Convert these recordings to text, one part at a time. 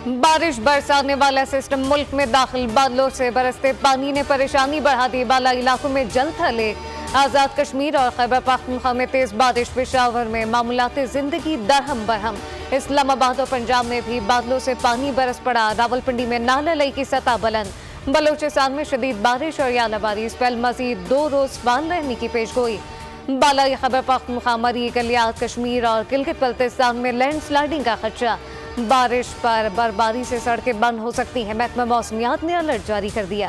बारिश बरसाने वाला सिस्टम मुल्क में दाखिल, बादलों से बरसते पानी ने परेशानी बढ़ा दी। बाला इलाकों में जल थले। आजाद कश्मीर और खैबर पख्तूनख्वा में तेज बारिश, पेशावर में मामूलात जिंदगी दरहम बरहम। इस्लामाबाद और पंजाब में भी बादलों से पानी बरस पड़ा। रावलपिंडी में नाला लई की सतह बुलंद। बलोचिस्तान में शदीद बारिश और यालाबारी, स्पेल मजीद 2 रोज फाल रहने की पेशगोई। बालाई खैबर पख्तूनख्वा, मरी, गलियात कश्मीर और गिलगित बल्तिस्तान में लैंडस्लाइडिंग का खदशा। बारिश पर बर्फबारी से सड़कें बंद हो सकती हैं। महकमा मौसमियात ने अलर्ट जारी कर दिया।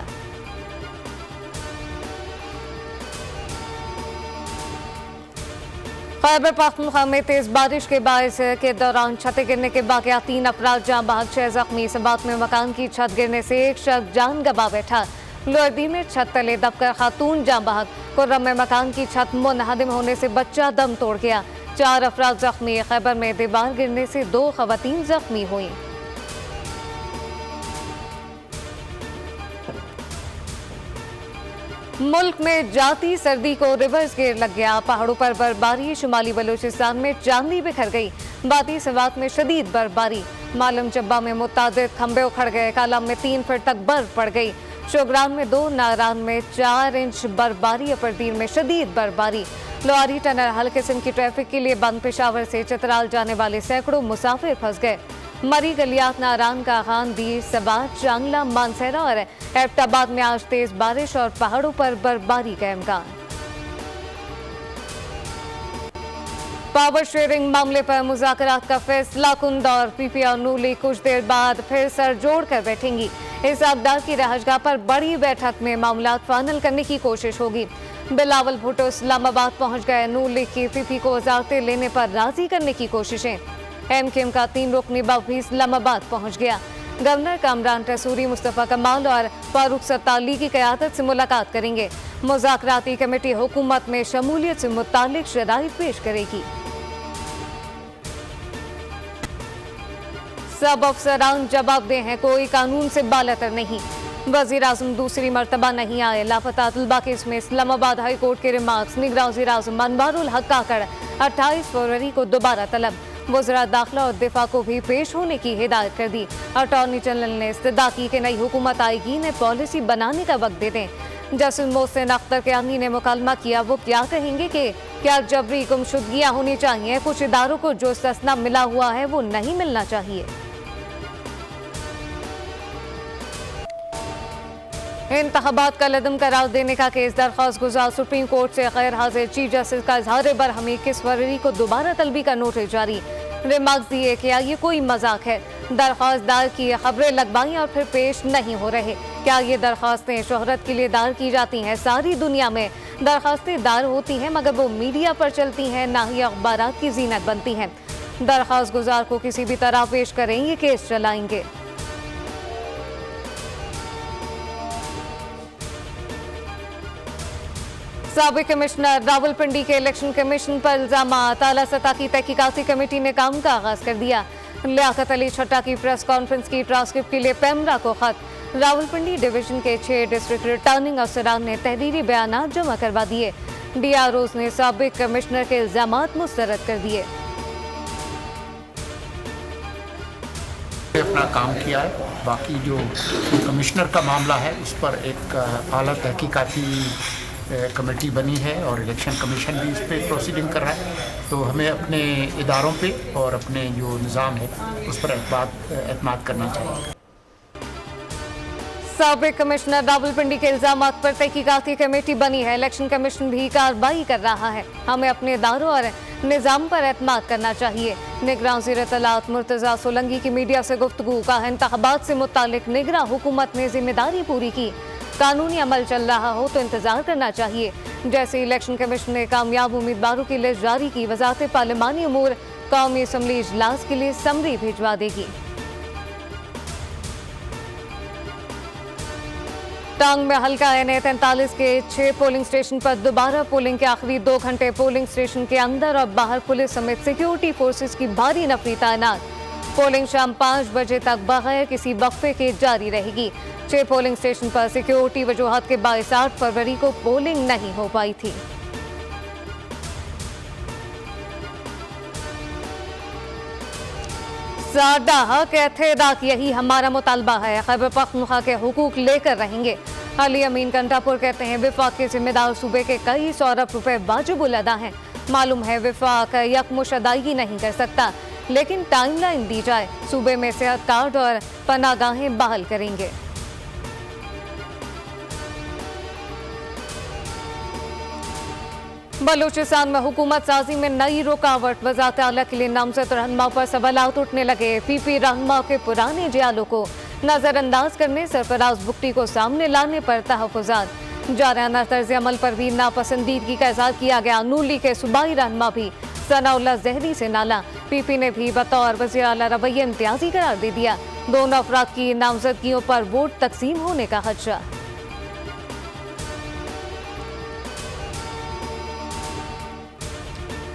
खैबर पख्तूनख्वा में तेज बारिश के बायस के दौरान छतें गिरने के वाकयात, 3 अफराद जाँ बहक, 6 जख्मी। सबात में मकान की छत गिरने से एक शख्स जान गंवा बैठा। लोअरदी में छत तले दबकर खातून जाँ बहक। कुर्रम में मकान की छत मुनहदिम होने से बच्चा दम तोड़ गया। 4 अफराद जख्मी। खैबर में दीवार गिरने से 2 खवातीन जख्मी हुई। मुल्क में जाती सर्दी को रिवर्स गियर लग गया। पहाड़ों पर बर्फबारी, शुमाली बलूचिस्तान में चांदी बिखर गई। बाती सवात में शदीद बर्फबारी। मालूम जब्बा में मुतादिद खंबे उखड़ गए। कालम में 3 फीट तक बर्फ पड़ गई। शोगरान में 2, नारान में 4 इंच बर्फबारी। अपरदीन में शदीद बर्फबारी। लोहारी टनल हल्के किस्म की ट्रैफिक के लिए बंद। पेशावर से चित्राल जाने वाले सैकड़ों मुसाफिर फंस गए। मरी, गलियात, नारान का खान, दी, सबात, चांगला, मानसेरा और एबटाबाद में आज तेज बारिश और पहाड़ों पर बर्फबारी का इम्कान। पावर शेयरिंग मामले पर मुज़ाकरात का फैसला कुंद और पीपी और नून लीग कुछ देर बाद फिर सर जोड़ कर बैठेंगी। इस अब्दाल की रहजगाह पर बड़ी बैठक में मामलात फाइनल करने की कोशिश होगी। बिलावल भुट्टो इस्लामाबाद पहुंच गए। नून लीग की पीपी को वजारतें लेने पर राजी करने की कोशिशें। एमकेएम का 3 रुकनी बग भी इस्लामाबाद पहुंच गया। गवर्नर कामरान टसूरी, मुस्तफ़ा कमाल और फारूक सत्ताली की क़यादत से मुलाकात करेंगे। मुज़ाकराती कमेटी हुकूमत में शमूलियत से मुतालिक शराइत पेश करेगी। सब अफसरान जवाबदेह हैं, कोई कानून से बालतर नहीं। वज़ीर आज़म दूसरी मरतबा नहीं आए। लापता तलबा केस में इस्लामाबाद हाई कोर्ट के रिमार्क्स। निगरान वज़ीर आज़म अनवारुल हक काकड़ 28 फरवरी को दोबारा तलब। वज़रा दाखिला और दिफा को भी पेश होने की हिदायत कर दी। अटॉर्नी जनरल ने इस्तदा की कि नई हुकूमत आएगी, ने पॉलिसी बनाने का वक्त दे दें। जस्टिस मोहसिन अख्तर के आमनी ने मुकालमा किया। वो क्या कहेंगे कि क्या जबरी गुमशुदगियाँ होनी चाहिए? कुछ इदारों को जो इस्तिस्ना मिला हुआ है वो नहीं मिलना चाहिए। इंतखाबात का लदम करार देने का केस, दरख्वास्त गुजार सुप्रीम कोर्ट से गैर हाजिर चीफ जस्टिस का इजहार बरहमी। 21 फरवरी को दोबारा तलबी का नोटिस जारी। रिमार्क्स दिए क्या ये कोई मजाक है? दरख्वास्त दायर की, खबरें लगवाई और फिर पेश नहीं हो रहे। क्या ये दरख्वास्तें शोहरत के लिए दायर की जाती हैं? सारी दुनिया में दरख्वास्तें दायर होती हैं मगर वो मीडिया पर चलती हैं, ना ही अखबारात की जीनत बनती हैं। दरख्वास्त गुजार को किसी भी तरह पेश करें, ये केस चलाएंगे। साबिक कमिश्नर रावलपिंडी के इलेक्शन कमीशन पर इल्जामात। आला सतह की तहकीकाती कमेटी ने काम का आगाज कर दिया। लियाकत अली छट्टा की प्रेस कॉन्फ्रेंस की ट्रांसक्रिप्ट के लिए पैमरा को खत। रावलपिंडी डिवीजन के 6 डिस्ट्रिक्ट रिटर्निंग अफसरान ने तहरीरी बयान जमा करवा दिए। डीआरओज ने साबिक कमिश्नर के इल्जामात मुस्तरद कर दिए। अपना काम किया है। बाकी जो कमिश्नर का मामला है उस पर एक आला तहकीकाती कमेटी बनी है और इलेक्शन कमीशन भी इस पर प्रोसीडिंग कर रहा है। तो हमें अपने इदारों पे और अपने जो निज़ाम है उस पर एतमाद करना चाहिए। साबिक कमिश्नर रावलपिंडी के इल्जामात पर तहकीकाती कमेटी बनी है। इलेक्शन कमीशन भी कार्रवाई कर रहा है। हमें अपने इदारों और निज़ाम पर एतमाद करना चाहिए। निगरान वज़ीर इत्तलात मुर्तज़ा सोलंकी की मीडिया से गुफ्तगू का, इंतखाबात से मुतालिक निगरान हुकूमत ने जिम्मेदारी पूरी की। कानूनी अमल चल रहा हो तो इंतजार करना चाहिए। जैसे इलेक्शन कमीशन ने कामयाब उम्मीदवारों की लिस्ट जारी की, वज़ारत पार्लिमानी अमूर कौमी असम्बली इजलास के लिए समरी भिजवा देगी। टांग में हल्का NA-43 के 6 पोलिंग स्टेशन पर दोबारा पोलिंग के आखिरी 2 घंटे पोलिंग स्टेशन के अंदर और बाहर पुलिस समेत सिक्योरिटी फोर्सेस की भारी नफरी तैनात। पोलिंग शाम 5 बजे तक बगैर किसी वक्फे के जारी रहेगी। 6 पोलिंग स्टेशन पर सिक्योरिटी वजूहत के बायस 8 फरवरी को पोलिंग नहीं हो पाई थी। साडा हक एतदाद, यही हमारा मुतालबा है। खैबर पख्तूनख्वा के हुकूक लेकर रहेंगे। अली अमीन कंटापुर कहते हैं विफाक के जिम्मेदार सूबे के कई सौ अरब रुपए वाजिबुल अदा हैं। मालूम है विफाक यकमुश्त अदायगी नहीं कर सकता, लेकिन टाइमलाइन दी जाए। सूबे में सेहत कार्ड और पनागाहें बहाल करेंगे। बलूचिस्तान में हुकूमत साजी में नई रुकावट। वज़ारत आला के लिए नामजद रहनुमाओं पर सवालात उठने लगे। पीपी रहनुमाओं के पुराने जियालों को नजरअंदाज करने, सरफराज बुगटी को सामने लाने पर तहफ़्फ़ुज़ात। जाराना तर्ज अमल पर भी नापसंदीदगी का इज़हार किया गया। नूली के सूबाई रहनुमा भी सनाउल्लाह ज़हरी से नाला। पीपी ने भी बतौर वज़ीर आला रवैया इम्तियाजी करार दे दिया। दोनों अफराद की नामजदगियों पर वोट तकसीम होने का खदशा।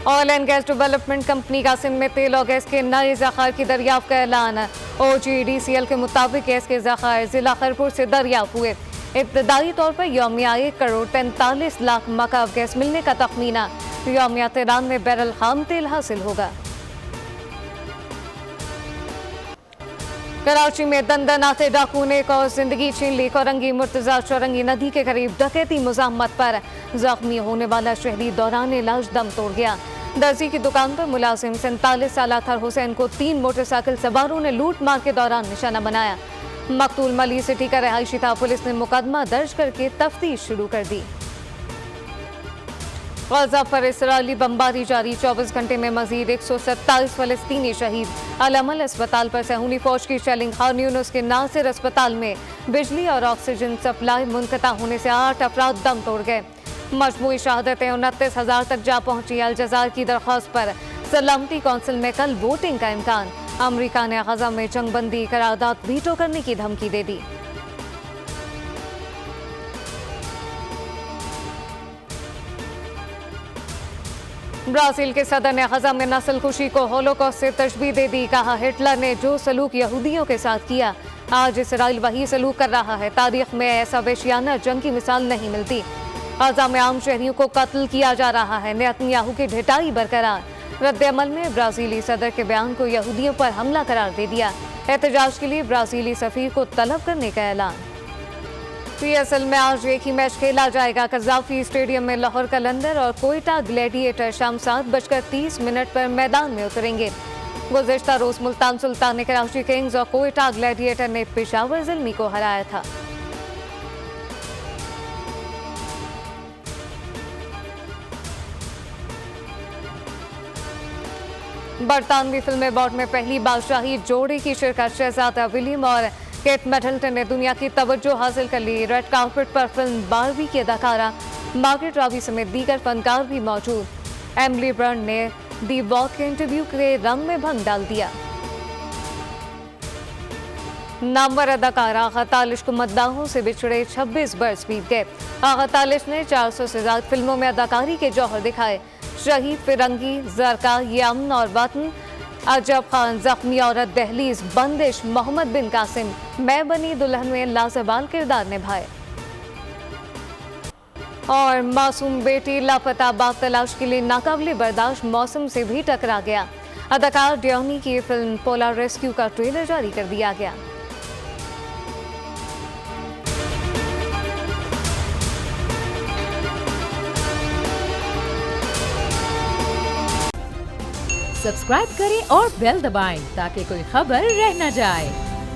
Oil and gas development company का सिंध में तेल और गैस के नए ज़खायर की दरियाफ्त का ऐलान। OGDCL के मुताबिक गैस के ज़खायर जिला खैरपुर से दरियाफ्त हुए। इब्तदाई तौर पर यौमिया 1 करोड़ 43 लाख मकाब गैस मिलने का तखमीना। यौमिया 93 बैरल खाम तेल हासिल होगा। कराची में दंदनाते डाकू ने एक और जिंदगी छीन ली। कोरंगी मुर्तजा चौरंगी नदी के करीब डकैती मुज़ाहमत पर जख्मी होने वाला शहरी दौरान इलाज दम तोड़ गया। दर्जी की दुकान पर मुलाजिम 47 साल अतहर हुसैन को 3 मोटरसाइकिल सवारों ने लूट मार के दौरान निशाना बनाया। मकतूल मली सिटी का रहायशी था। पुलिस ने मुकदमा दर्ज करके तफ्तीश शुरू कर दी। गजा पर इसराइली बमबारी जारी। 24 घंटे में मजीद 127 फलस्तीनी शहीद। अल-अमल अस्पताल पर सहूनी फौज की शेलिंग। खान यूनुस के नासिर अस्पताल में बिजली और ऑक्सीजन सप्लाई मुनक़ता होने से 8 अफराद दम तोड़ गए। मजमूई शहादतें 29,000 तक जा पहुंची। अल-जज़ायर की दरख्वास्त पर सलामती कौंसिल में कल वोटिंग का इम्कान। अमरीका ने गजा में जंगबंदी करारदाद वीटो करने की धमकी दे दी। ब्राजील के सदर ने गजा में नस्ल खुशी को होलोकॉस्ट से तशबीह दे दी। कहा हिटलर ने जो सलूक यहूदियों के साथ किया, आज इसराइल वही सलूक कर रहा है। तारीख में ऐसा वहशियाना जंग की मिसाल नहीं मिलती। गजा में आम शहरियों को कत्ल किया जा रहा है। नेतन्याहू की ढिठाई बरकरार। रद्द-ए-अमल में ब्राजीली सदर के बयान को यहूदियों पर हमला करार दे दिया। एहतजाज के लिए ब्राजीली सफीर को तलब करने का ऐलान। PSL में आज एक ही मैच खेला जाएगा। कज़ाफी स्टेडियम में लाहौर कलंदर और कोयटा ग्लैडिएटर शाम 7:30 पर मैदान में उतरेंगे। गुज़िश्ता रोज मुल्तान सुल्तान ने कराची किंग्स और कोयटा ग्लैडिएटर ने पेशावर ज़िल्मी को हराया था। बरतानवी फिल्म अवार्ड में पहली बादशाही जोड़ी की शिरकत। शहजादा विलियम और केट मिडलटन ने दुनिया की तवज्जो हासिल कर ली। रेड कार्पेट पर फिल्म बारबी की अदाकारा मार्गरेट रॉबी समेत दीगर फनकार भी मौजूद। एमिली ब्लंट ने दी वॉक के इंटरव्यू के रंग में भंग डाल दिया। नामवर अदाकारा आगा तालिश को मद्दाहों से बिछड़े 26 बरस बीत गए। आगा तालिश ने 400 से ज्यादा फिल्मों में अदाकारी के जौहर दिखाए। शहीद, फिरंगी, जरका, ये अमन और वतन, अजब खान, जख्मी औरत, दहलीज, बंदिश, मोहम्मद बिन कासिम, मैं बनी दुल्हन में लाजवाल किरदार निभाए। और मासूम बेटी लापता, बाप तलाश के लिए नाकाबिले बर्दाश्त मौसम से भी टकरा गया। अदाकार डियोनी की फिल्म पोलर रेस्क्यू का ट्रेलर जारी कर दिया गया। सब्सक्राइब करें और बेल दबाएं ताकि कोई खबर रह न जाए।